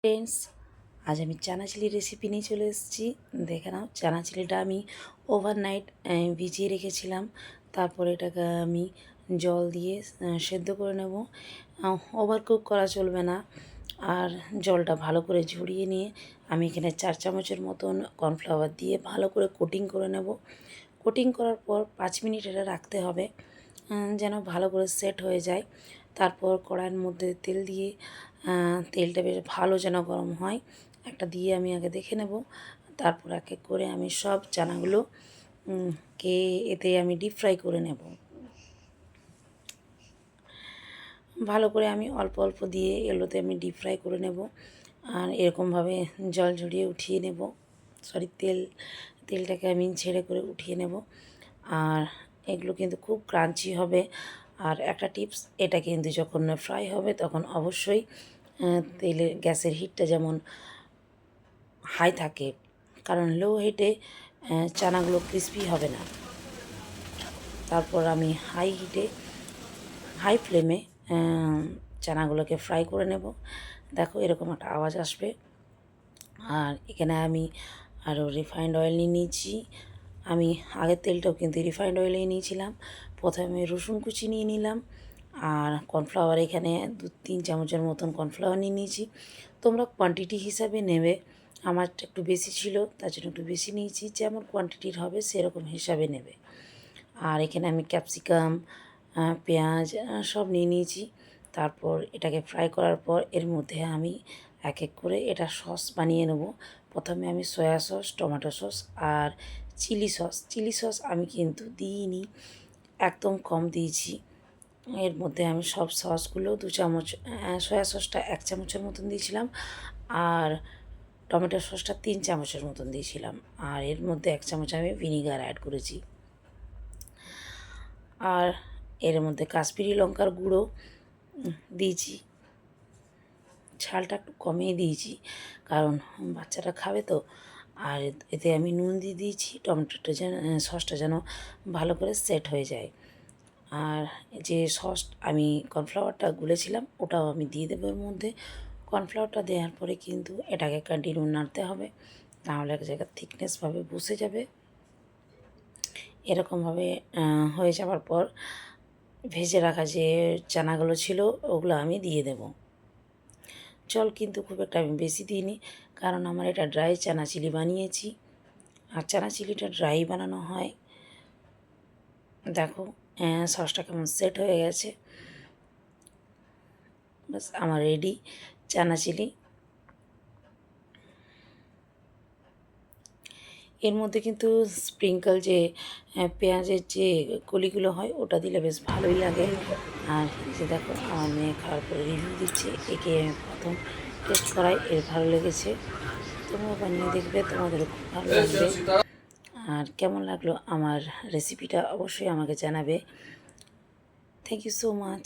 Friends, আজ আমি চানা chilli recipe নিয়ে চলে এসেছি। দেখে নাও, চানা চিলিটা আমি ওভারনাইট ভিজিয়ে রেখেছিলাম। তারপর এটাকে আমি জল দিয়ে সেদ্ধ করে নেব। ওভার কুক করা চলবে না। আর জলটা ভালো করে ঝরিয়ে নিয়ে আমি এখানে 4 চামচের মতন কর্নফ্লাওয়ার দিয়ে ভালো করে কোটিং করে নেব। কোটিং করার পর 5 মিনিট এটা রাখতে হবে যেন ভালো করে সেট হয়ে যায়। তারপর কড়াইয়ের মধ্যে তেল দিয়ে তেলটা বেশ ভালো যেন গরম হয় একটা দিয়ে আমি আগে দেখে নেব। তারপর এক এক করে আমি সব চানাগুলো কে এতে আমি ডিপ ফ্রাই করে নেব। ভালো করে আমি অল্প অল্প দিয়ে এগুলোতে আমি ডিপ ফ্রাই করে নেব। আর এরকমভাবে জল ঝরিয়ে উঠিয়ে নেব, তেলটাকে আমি ঝেড়ে করে উঠিয়ে নেব। আর এগুলো কিন্তু খুব ক্রাঞ্চি হবে। আর একটা টিপস, এটা কিন্তু যখন ফ্রাই হবে তখন অবশ্যই গ্যাসের হিটটা যেমন হাই থাকে, কারণ লো হিটে চানাগুলো ক্রিস্পি হবে না। তারপর আমি হাই ফ্লেমে চানাগুলোকে ফ্রাই করে নেব। দেখো এরকম একটা আওয়াজ আসবে। আর এখানে আমি আরও রিফাইন্ড অয়েল নিয়ে নিয়েছি। আমি আগের তেলটাও কিন্তু রিফাইন্ড অয়েলেই নিয়েছিলাম। প্রথমে রসুন কুচি নিয়ে নিলাম। আর কর্নফ্লাওয়ার এখানে 2-3 চামচের মতন কর্নফ্লাওয়ার নিয়ে নিয়েছি। তোমরা কোয়ান্টিটি হিসাবে নেবে। আমারটা একটু বেশি ছিল, তার জন্য একটু বেশি নিয়েছি। যেমন কোয়ান্টিটির হবে সেরকম হিসাবে নেবে। আর এখানে আমি ক্যাপসিকাম, পেঁয়াজ সব নিয়ে নিয়েছি। তারপর এটাকে ফ্রাই করার পর এর মধ্যে আমি এক এক করে এটা সস বানিয়ে নেব। প্রথমে আমি সয়া সস, টমেটো সস আর চিলি সস আমি কিন্তু দিইনি, একদম কম দিয়েছি। এর মধ্যে আমি সব সসগুলো 2 চামচ, সয়া সসটা 1 চামচের মতন দিয়েছিলাম। আর টমেটো সসটা 3 চামচের মতন দিয়েছিলাম। আর এর মধ্যে 1 চামচ আমি ভিনিগার অ্যাড করেছি। আর এর মধ্যে কাশ্মীরি লঙ্কার গুঁড়ো দিয়েছি। ঝালটা একটু কমিয়ে দিয়েছি, কারণ বাচ্চারা খাবে তো। আর এতে আমি নুন দিয়ে দিয়েছি, টমেটোটা যেন সসটা যেন ভালো করে সেট হয়ে যায়। আর যে সস আমি কর্নফ্লাওয়ারটা গুলেছিলাম ওটাও আমি দিয়ে দেবো এর মধ্যে। কর্নফ্লাওয়ারটা দেওয়ার পরে কিন্তু এটাকে কন্টিনিউ নাড়তে হবে, নাহলে এক জায়গায় থিকনেসভাবে বসে যাবে। এরকমভাবে হয়ে যাওয়ার পর ভেজে রাখা যে চানাগুলো ছিল ওগুলো আমি দিয়ে দেব। জল কিন্তু খুব একটা আমি বেশি দিইনি, কারণ আমার এটা ড্রাই চানা চিলি বানিয়েছি। আর চানা চিলিটা ড্রাই বানানো হয়। দেখো সসটা কেমন সেট হয়ে গেছে। বাস আমার রেডি চানা চিলি। এর মধ্যে কিন্তু স্প্রিঙ্কল যে পেঁয়াজের যে কলিগুলো হয় ওটা দিলে বেশ ভালোই লাগে। আর এই যে দেখো আমার মেয়ে খাওয়ার পরে রিভিউ দিচ্ছে, একে প্রথম টেস্ট করাই এর ভালো লেগেছে। তোমরা বানিয়ে দেখবে, তোমাদেরও খুব ভালো লাগবে। আর কেমন লাগলো আমার রেসিপিটা অবশ্যই আমাকে জানাবে। Thank you so much.